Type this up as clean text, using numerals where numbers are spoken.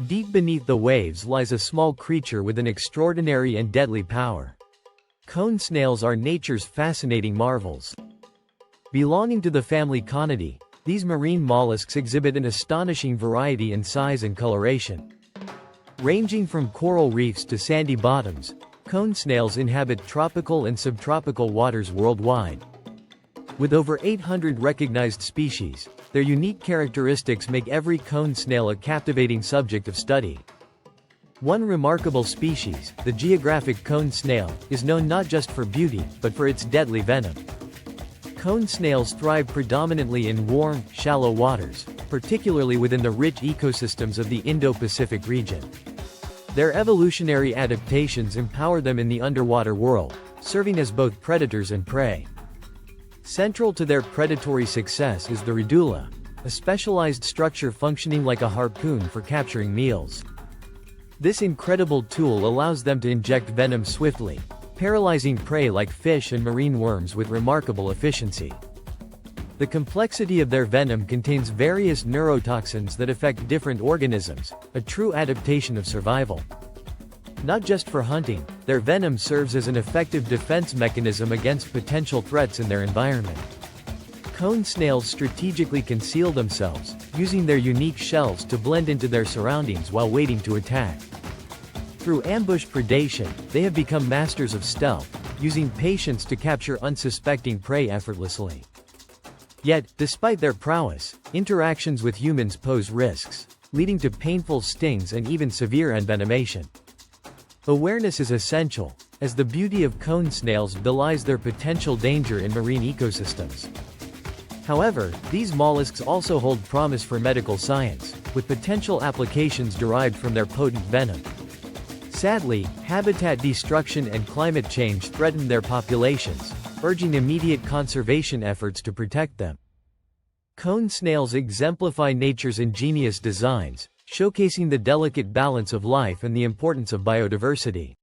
Deep beneath the waves lies a small creature with an extraordinary and deadly power. Cone snails are nature's fascinating marvels. Belonging to the family Conidae, these marine mollusks exhibit an astonishing variety in size and coloration. Ranging from coral reefs to sandy bottoms, cone snails inhabit tropical and subtropical waters worldwide. With over 800 recognized species, their unique characteristics make every cone snail a captivating subject of study. One remarkable species, the geographic cone snail, is known not just for beauty, but for its deadly venom. Cone snails thrive predominantly in warm, shallow waters, particularly within the rich ecosystems of the Indo-Pacific region. Their evolutionary adaptations empower them in the underwater world, serving as both predators and prey. Central to their predatory success is the radula, a specialized structure functioning like a harpoon for capturing meals. This incredible tool allows them to inject venom swiftly, paralyzing prey like fish and marine worms with remarkable efficiency. The complexity of their venom contains various neurotoxins that affect different organisms, a true adaptation of survival. Not just for hunting, their venom serves as an effective defense mechanism against potential threats in their environment. Cone snails strategically conceal themselves, using their unique shells to blend into their surroundings while waiting to attack. Through ambush predation, they have become masters of stealth, using patience to capture unsuspecting prey effortlessly. Yet, despite their prowess, interactions with humans pose risks, leading to painful stings and even severe envenomation. Awareness is essential, as the beauty of cone snails belies their potential danger in marine ecosystems. However, these mollusks also hold promise for medical science, with potential applications derived from their potent venom. Sadly, habitat destruction and climate change threaten their populations, urging immediate conservation efforts to protect them. Cone snails exemplify nature's ingenious designs, showcasing the delicate balance of life and the importance of biodiversity.